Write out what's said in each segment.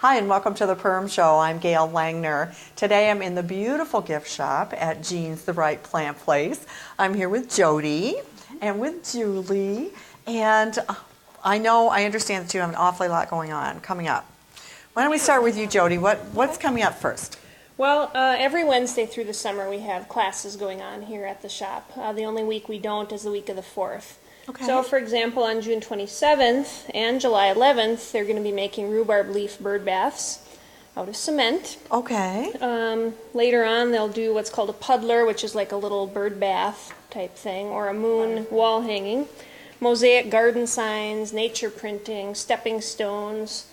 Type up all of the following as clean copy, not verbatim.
Hi, and welcome to the Perham Show. I'm Gail Langner. Today I'm in the beautiful gift shop at Jean's The Right Plant Place. I'm here with Jody and with Julie, and I understand that you have an awfully lot going on coming up. Why don't we start with you, Jody? What's coming up first? Well, every Wednesday through the summer we have classes going on here at the shop. The only week we don't is the week of the 4th. Okay. So, for example, on June 27th and July 11th, they're going to be making rhubarb leaf bird baths out of cement. Okay. Later on, they'll do what's called a puddler, which is like a little bird bath type thing, or a moon wall hanging. Mosaic garden signs, nature printing, stepping stones,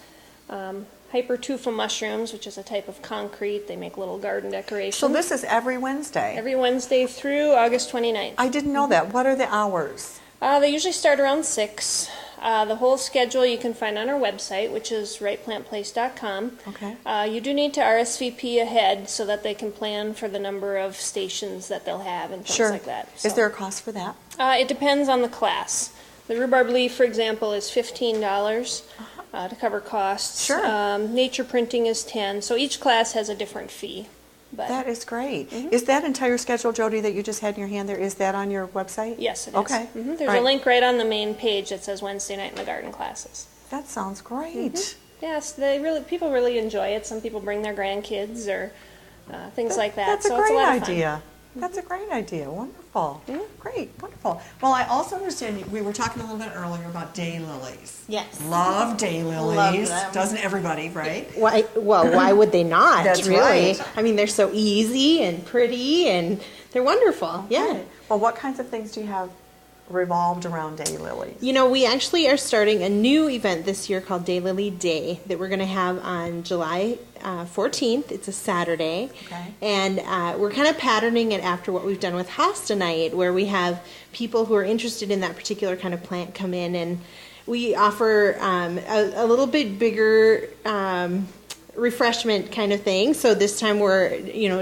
hypertufa mushrooms, which is a type of concrete. They make little garden decorations. So this is every Wednesday? Every Wednesday through August 29th. I didn't know that. What are the hours? They usually start around 6. The whole schedule you can find on our website, which is rightplantplace.com. Okay. You do need to RSVP ahead so that they can plan for the number of stations that they'll have and things like that. So, is there a cost for that? It depends on the class. The rhubarb leaf, for example, is $15 to cover costs. Sure. Nature printing is $10. So each class has a different fee. But that is great. Is that entire schedule, Jody, that you just had in your hand there, is that on your website? Yes, it is. Okay. There's a link right on the main page that says Wednesday night in the garden classes. That sounds great. Yes, people really enjoy it. Some people bring their grandkids or things like that. That's so a great it's a lot of idea. fun. That's a great idea. Wonderful. Great. Wonderful. Well, I also understand we were talking a little bit earlier about daylilies. Yes. Love daylilies. Love them. Doesn't everybody, right? Why would they not? That's really? right. I mean, they're so easy and pretty, and they're wonderful. Yeah. Okay. Well, what kinds of things do you have revolved around daylilies? You know, we actually are starting a new event this year called Daylily Day that we're going to have on July 14th. It's a Saturday. Okay. And we're kind of patterning it after what we've done with Hosta Night, where we have people who are interested in that particular kind of plant come in, and we offer a little bit bigger refreshment kind of thing. So this time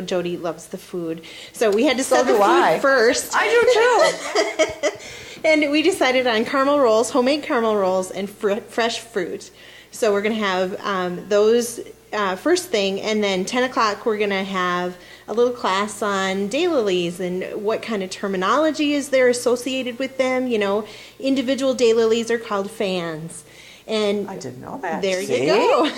Jody loves the food. So we had to set the food first. I do too. And we decided on caramel rolls, homemade caramel rolls, and fresh fruit. So we're going to have those first thing, and then 10 o'clock we're going to have a little class on daylilies and what kind of terminology is there associated with them. You know, individual daylilies are called fans. And I didn't know that. There you go.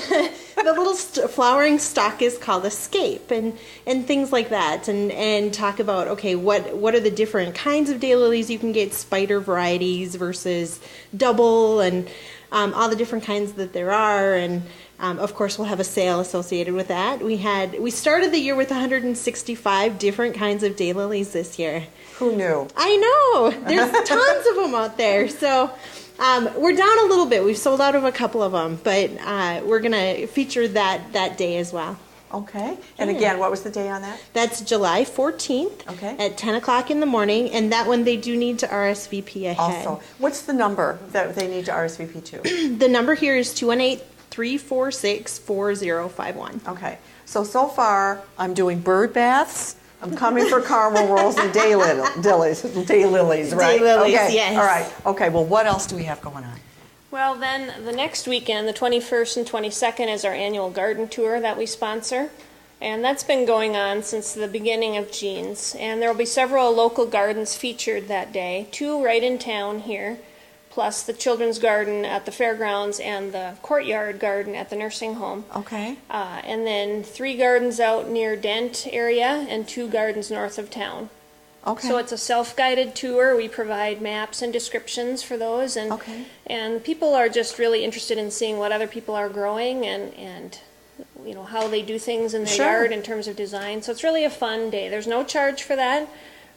The little flowering stalk is called escape, and things like that, and talk about, okay, what are the different kinds of daylilies you can get, spider varieties versus double, and all the different kinds that there are, and of course we'll have a sale associated with that. We started the year with 165 different kinds of daylilies this year. Who knew? I know. There's tons of them out there. So we're down a little bit. We've sold out of a couple of them, but we're going to feature that day as well. Okay. And again, what was the day on that? That's July 14th at 10 o'clock in the morning, and that one they do need to RSVP ahead. Also, what's the number that they need to RSVP to? The number here is 218-346-4051. Okay. So far, I'm doing bird baths. I'm coming for caramel rolls and daylilies, right? Daylilies, okay. yes. All right. Okay. Well, what else do we have going on? Well, then the next weekend, the 21st and 22nd, is our annual garden tour that we sponsor. And that's been going on since the beginning of Jean's. And there will be several local gardens featured that day, 2 right in town here, plus the children's garden at the fairgrounds and the courtyard garden at the nursing home. Okay. And then 3 gardens out near Dent area and 2 gardens north of town. Okay. So it's a self-guided tour. We provide maps and descriptions for those, and people are just really interested in seeing what other people are growing and you know how they do things in their yard in terms of design. So it's really a fun day. There's no charge for that.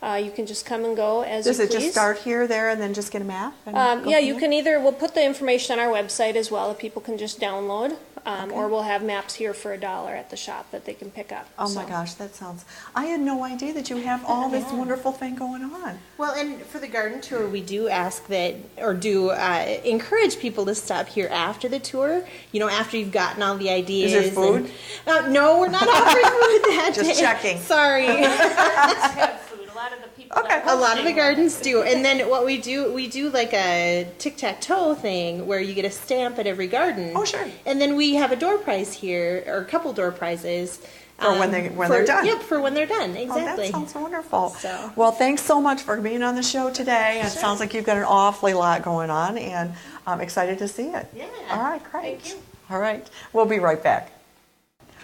You can just come and go as you please. Does it just start here, there, and then just get a map? Yeah, you can we'll put the information on our website as well that people can just download, or we'll have maps here for $1 at the shop that they can pick up. Oh my gosh, that sounds, I had no idea that you have all this wonderful thing going on. Well, and for the garden tour, we do ask that, or do encourage people to stop here after the tour, you know, after you've gotten all the ideas. Is there food? No, we're not offering food that day. Just checking. Sorry. A lot of the people Okay. A lot of the gardens do. And then what we do like a tic-tac-toe thing where you get a stamp at every garden. Oh, sure. And then we have a door prize here, or a couple door prizes. For when they're done. Yep, for when they're done, exactly. Oh, that sounds wonderful. So. Well, thanks so much for being on the show today. It sounds like you've got an awfully lot going on, and I'm excited to see it. Yeah. All right, great. Thank you. All right, we'll be right back.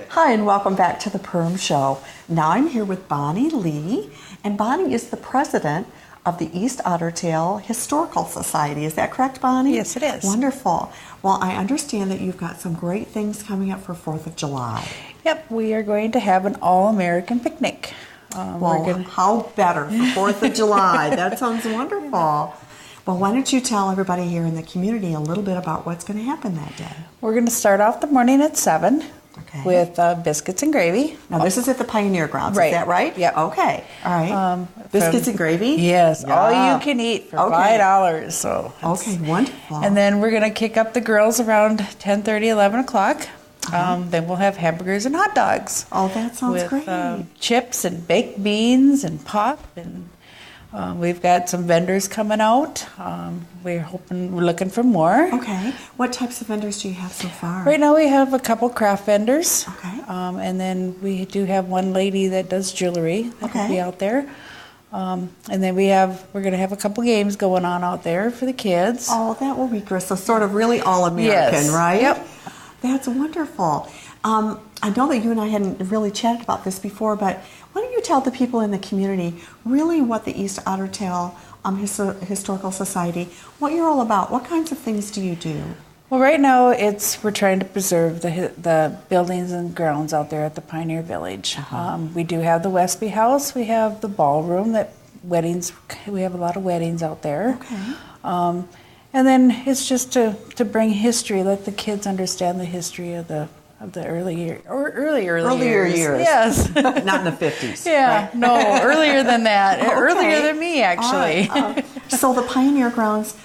Hi, and welcome back to the Perham Show. Now I'm here with Bonnie Lee, and Bonnie is the president of the East Otter Tail Historical Society. Is that correct, Bonnie? Yes, it is. Wonderful. Well, I understand that you've got some great things coming up for 4th of July. Yep, we are going to have an all-American picnic. Well, how better for 4th of July? That sounds wonderful. Well, why don't you tell everybody here in the community a little bit about what's going to happen that day? We're going to start off the morning at 7 Okay. with biscuits and gravy. Now, this is at the Pioneer Grounds, Right. is that right? Yep. Okay, all right. Biscuits and gravy? Yes, all Yeah. you can eat for Okay. $5. So Okay, wonderful. And then we're going to kick up the girls around 10:30, 11 o'clock. Then we'll have hamburgers and hot dogs. Oh, that sounds with, great. Chips and baked beans and pop, and we've got some vendors coming out. We're looking for more. Okay. What types of vendors do you have so far? Right now we have a couple craft vendors. Okay. And then we do have one lady that does jewelry that will Okay. be out there. And then we're going to have a couple games going on out there for the kids. Oh, that will be great. So sort of really all-American, Yes. right? Yep. That's wonderful. I know that you and I hadn't really chatted about this before, but why don't you tell the people in the community really what the East Otter Tail Historical Society, what you're all about? What kinds of things do you do? Well, right now we're trying to preserve the buildings and grounds out there at the Pioneer Village. We do have the Westby House. We have the ballroom we have a lot of weddings out there. Okay. And then it's just to bring history, let the kids understand the history of the earlier years. Yes. Not in the 50s. Yeah, right? no, earlier than that. Okay. Earlier than me, actually. All right. So the Pioneer Grounds,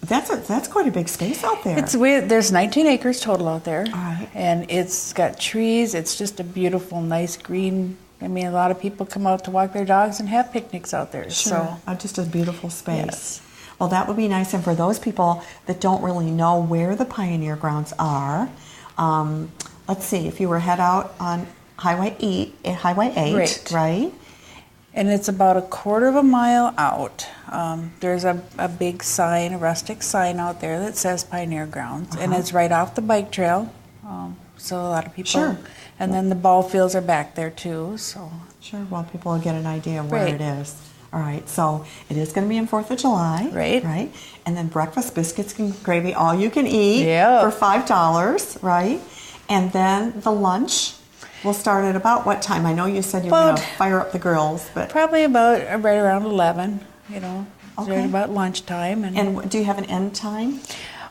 that's quite a big space out there. There's 19 acres total out there. All right. And it's got trees. It's just a beautiful, nice green. I mean, a lot of people come out to walk their dogs and have picnics out there. Sure. Just a beautiful space. Yes. Well, that would be nice. And for those people that don't really know where the Pioneer Grounds are, let's see, if you were head out on Highway 8, right? And it's about a quarter of a mile out. There's a big sign, a rustic sign out there that says Pioneer Grounds, and it's right off the bike trail. So a lot of people. Sure. And then the ball fields are back there too. So. Sure. Well, people will get an idea of where Right. it is. All right. So it is going to be on 4th of July. Right. Right. And then breakfast, biscuits, and gravy, all you can eat Yeah. for $5, right? And then the lunch will start at about what time? I know you said you were going to fire up the girls, but Probably about right around 11. Okay. Right about lunchtime. and do you have an end time?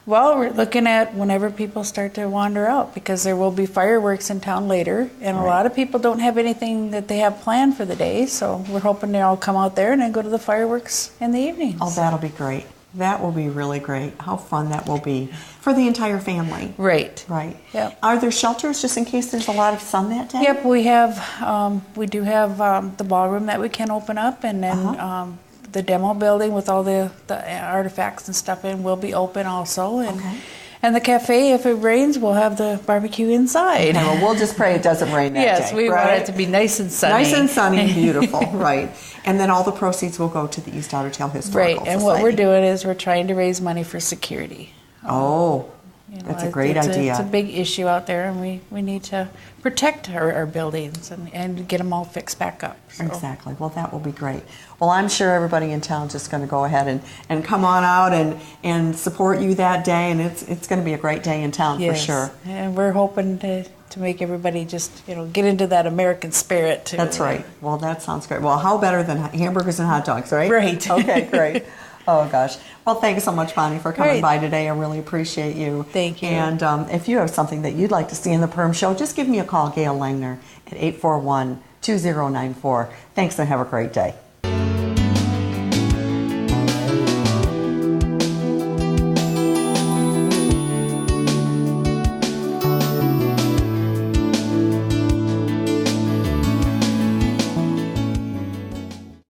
Well, we're looking at whenever people start to wander out, because there will be fireworks in town later, and a lot of people don't have anything that they have planned for the day, so we're hoping they'll all come out there and then go to the fireworks in the evenings. Oh, that'll be great. That will be really great. How fun that will be for the entire family. Right. Right. Yep. Are there shelters just in case there's a lot of sun that day? Yep, we do have the ballroom that we can open up, and then the demo building with all the artifacts and stuff in will be open also. And, and the cafe, if it rains, we'll have the barbecue inside. Okay, well, we'll just pray it doesn't rain that day. Yes, we want it to be nice and sunny. Nice and sunny and beautiful, right. And then all the proceeds will go to the East Otter Tail Historical Right, and Society. what we're doing is we're trying to raise money for security. Oh, that's a great idea. It's a big issue out there, and we need to protect our buildings and get them all fixed back up. So. Exactly. Well, that will be great. Well, I'm sure everybody in town is just going to go ahead and come on out and support you that day, and it's going to be a great day in town for sure. And we're hoping to make everybody just get into that American spirit too. That's right. Well, that sounds great. Well, how better than hamburgers and hot dogs, right? Right. Okay, great. Oh, gosh. Well, thanks so much, Bonnie, for coming Right. by today. I really appreciate you. Thank you. And if you have something that you'd like to see in the Perham Show, just give me a call, Gail Langner, at 841-2094. Thanks, and have a great day.